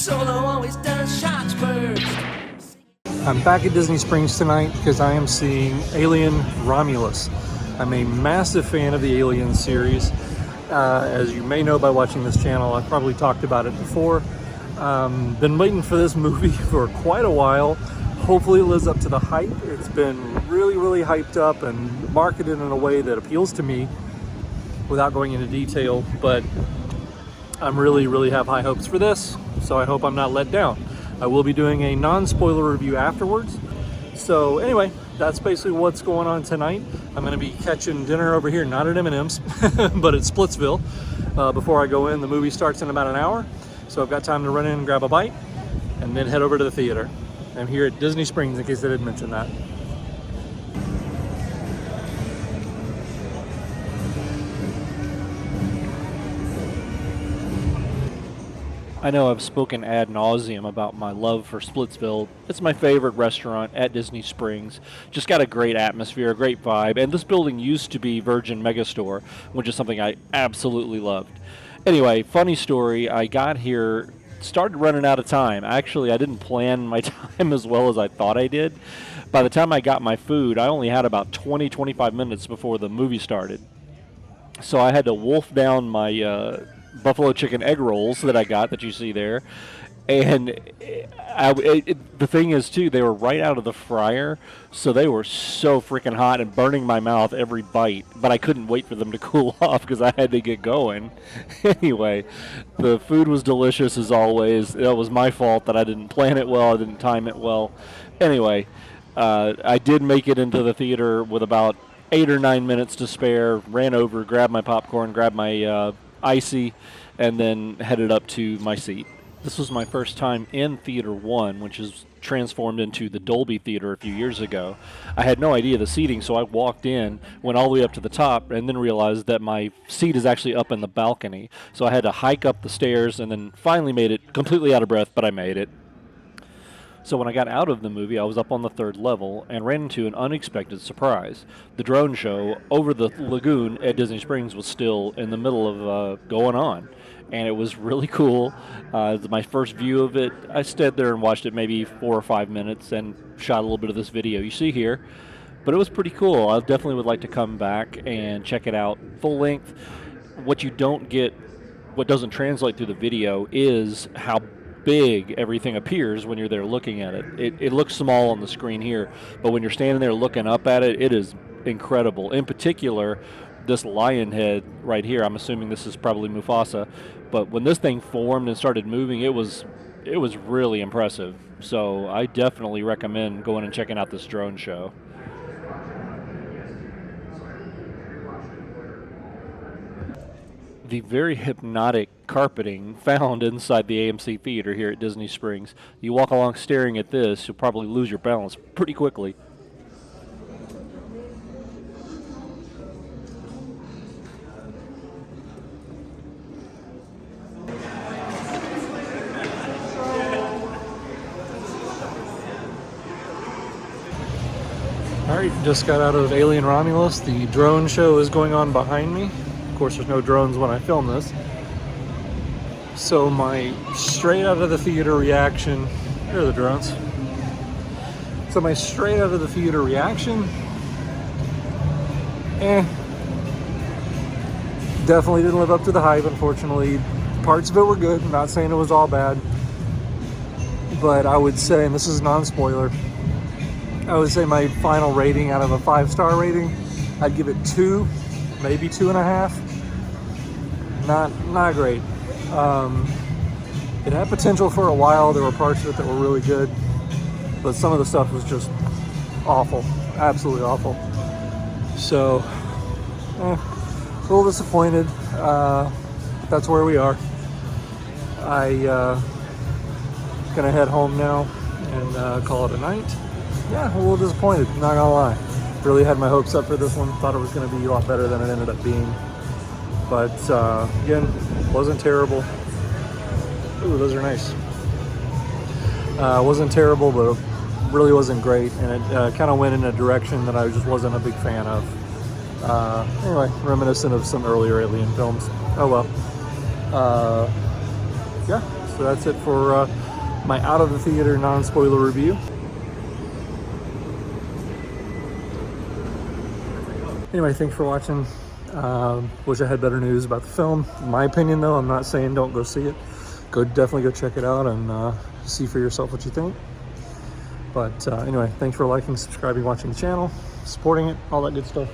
Solo always does shots first. I'm back at Disney Springs tonight because I am seeing Alien Romulus. I'm a massive fan of the Alien series. As you may know by watching this channel, I've probably talked about it before. Been waiting for this movie for quite a while. Hopefully it lives up to the hype. It's been really hyped up and marketed in a way that appeals to me without going into detail, but I'm really have high hopes for this, so I hope I'm not let down. I will be doing a non-spoiler review afterwards. So anyway, that's basically what's going on tonight. I'm going to be catching dinner over here, not at M&M's, but at Splitsville. Before I go in, the movie starts in about an hour, so I've got time to run in and grab a bite, and then head over to the theater. I'm here at Disney Springs, in case I didn't mention that. I know I've spoken ad nauseum about my love for Splitsville. It's my favorite restaurant at Disney Springs. Just got a great atmosphere, a great vibe, and this building used to be Virgin Megastore, which is something I absolutely loved. Anyway, funny story, I got here, started running out of time. Actually, I didn't plan my time as well as I thought I did. By the time I got my food, I only had about 20-25 minutes before the movie started. So I had to wolf down my buffalo chicken egg rolls that I got that you see there, and the thing is too, they were right out of the fryer, so they were so freaking hot and burning my mouth every bite, but I couldn't wait for them to cool off because I had to get going. Anyway, the food was delicious as always. It was my fault that I didn't plan it well, I didn't time it well. Anyway, I did make it into the theater with about 8 or 9 minutes to spare, ran over, grabbed my popcorn, grabbed my icy, and then headed up to my seat. This was my first time in Theater 1, which is transformed into the Dolby Theater a few years ago. I had no idea the seating, so I walked in, went all the way up to the top, and then realized that my seat is actually up in the balcony. So I had to hike up the stairs, and then finally made it, completely out of breath, but I made it. So when I got out of the movie, I was up on the 3rd level and ran into an unexpected surprise. The drone show over the lagoon at Disney Springs was still in the middle of going on, and it was really cool. It was my first view of it. I stood there and watched it maybe 4 or 5 minutes and shot a little bit of this video you see here, but it was pretty cool. I definitely would like to come back and check it out full length. What you don't get, what doesn't translate through the video, is how big everything appears when you're there looking at it. It looks small on the screen here, but when you're standing there looking up at it, it is incredible. In particular, this lion head right here, I'm assuming this is probably Mufasa, but when this thing formed and started moving, it was really impressive. So I definitely recommend going and checking out this drone show. The very hypnotic carpeting found inside the AMC Theater here at Disney Springs. You walk along staring at this, you'll probably lose your balance pretty quickly. Alright, just got out of Alien Romulus. The drone show is going on behind me. Of course, there's no drones when I film this. So my straight out of the theater reaction, there are the drones. So my straight out of the theater reaction, definitely didn't live up to the hype, unfortunately. Parts of it were good, I'm not saying it was all bad, but I would say, and this is non-spoiler, I would say my final rating out of a 5-star rating, I'd give it 2, maybe 2.5. Not great. It had potential for a while. There were parts of it that were really good, but some of the stuff was just awful, absolutely awful. So, a little disappointed. That's where we are. Gonna head home now and call it a night. Yeah, a little disappointed, not gonna lie. Really had my hopes up for this one. Thought it was gonna be a lot better than it ended up being. But again, wasn't terrible. Ooh, those are nice. Wasn't terrible, but it really wasn't great, and it kind of went in a direction that I just wasn't a big fan of. Anyway, reminiscent of some earlier Alien films. Oh well. Yeah, So that's it for my out of the theater non-spoiler review. Anyway, thanks for watching. Wish I had better news about the film. In my opinion, though, I'm not saying don't go see it. Definitely go check it out and see for yourself what you think. But anyway, thanks for liking, subscribing, watching the channel, supporting it, all that good stuff.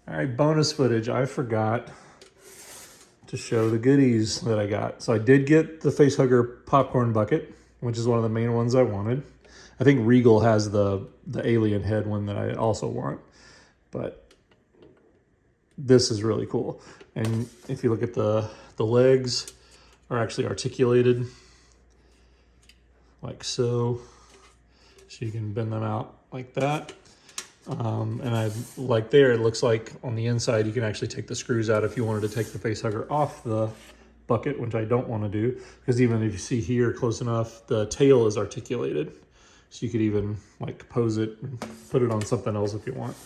All right, bonus footage. I forgot to show the goodies that I got. So I did get the facehugger popcorn bucket, which is one of the main ones I wanted. I think Regal has the alien head one that I also want, but this is really cool. And if you look at the legs are actually articulated like so. So you can bend them out like that. And I like there, it looks like on the inside, you can actually take the screws out if you wanted to take the facehugger off the bucket, which I don't want to do, because even if you see here close enough, the tail is articulated. So you could even like pose it and put it on something else if you want,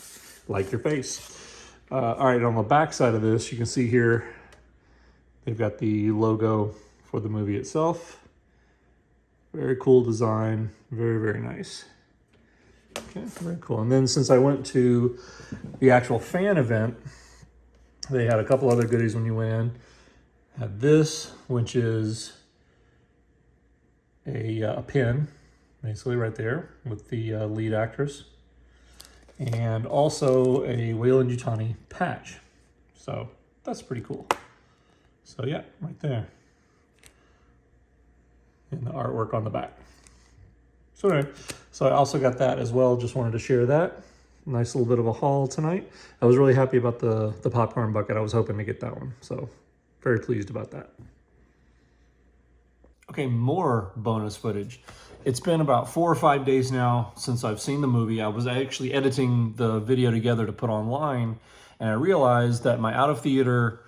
like your face. All right, on the back side of this, you can see here, they've got the logo for the movie itself. Very cool design, very, very nice. Okay, very cool. And then since I went to the actual fan event, they had a couple other goodies when you went in. Had this, which is a pin, basically right there with the lead actress. And also a Weyland-Yutani patch. So that's pretty cool. So yeah, right there. And the artwork on the back. So anyway, so I also got that as well. Just wanted to share that. Nice little bit of a haul tonight. I was really happy about the popcorn bucket. I was hoping to get that one. So very pleased about that. Okay, more bonus footage. It's been about 4 or 5 days now since I've seen the movie. I was actually editing the video together to put online, and I realized that my out of theater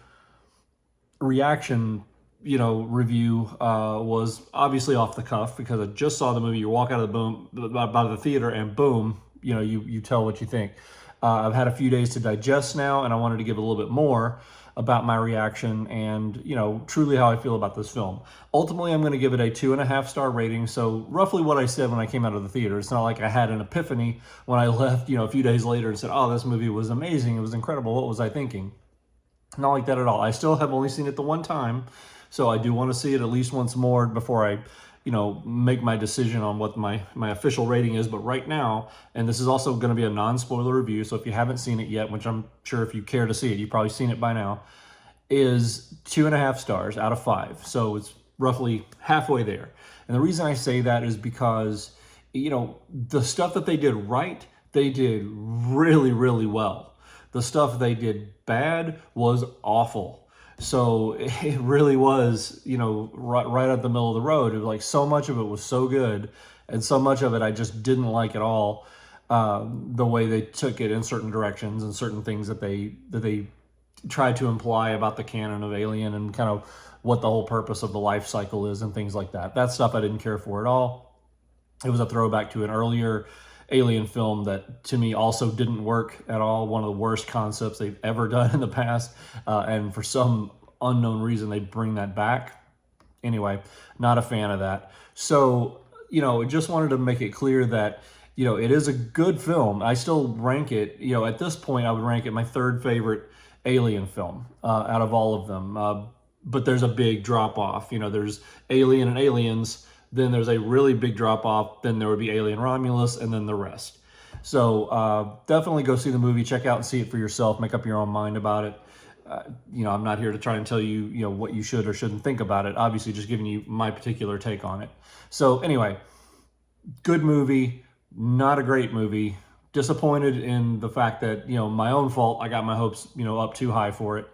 reaction review was obviously off the cuff, because I just saw the movie. You walk out of the theater and boom, you tell what you think. I've had a few days to digest now, and I wanted to give a little bit more about my reaction and, truly how I feel about this film. Ultimately, I'm going to give it a 2.5-star rating. So roughly what I said when I came out of the theater. It's not like I had an epiphany when I left, a few days later and said, oh, this movie was amazing. It was incredible. What was I thinking? Not like that at all. I still have only seen it the one time. So I do want to see it at least once more before I, make my decision on what my official rating is. But right now, and this is also going to be a non-spoiler review, so if you haven't seen it yet, which I'm sure if you care to see it, you've probably seen it by now, is 2.5 stars out of 5. So it's roughly halfway there. And the reason I say that is because, the stuff that they did right, they did really, really well. The stuff they did bad was awful. So it really was, right at the middle of the road. It was like so much of it was so good, and so much of it I just didn't like at all. The way they took it in certain directions and certain things that they tried to imply about the canon of Alien and kind of what the whole purpose of the life cycle is and things like that. That stuff I didn't care for at all. It was a throwback to an earlier Alien film that to me also didn't work at all. One of the worst concepts they've ever done in the past. And for some unknown reason, they bring that back. Anyway, not a fan of that. So, just wanted to make it clear that, it is a good film. I still rank it, at this point, I would rank it my 3rd favorite Alien film out of all of them. But there's a big drop off. There's Alien and Aliens. Then there's a really big drop off. Then there would be Alien Romulus, and then the rest. So definitely go see the movie, check out and see it for yourself, make up your own mind about it. I'm not here to try and tell you, what you should or shouldn't think about it. Obviously, just giving you my particular take on it. So anyway, good movie, not a great movie. Disappointed in the fact that, my own fault. I got my hopes, up too high for it.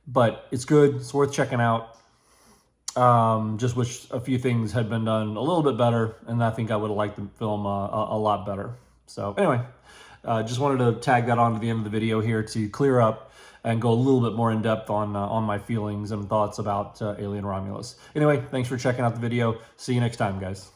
But it's good. It's worth checking out. Just wish a few things had been done a little bit better, and I think I would have liked the film a lot better. So anyway, Just wanted to tag that on to the end of the video here to clear up and go a little bit more in depth on my feelings and thoughts about Alien Romulus. Anyway, thanks for checking out the video. See you next time, guys.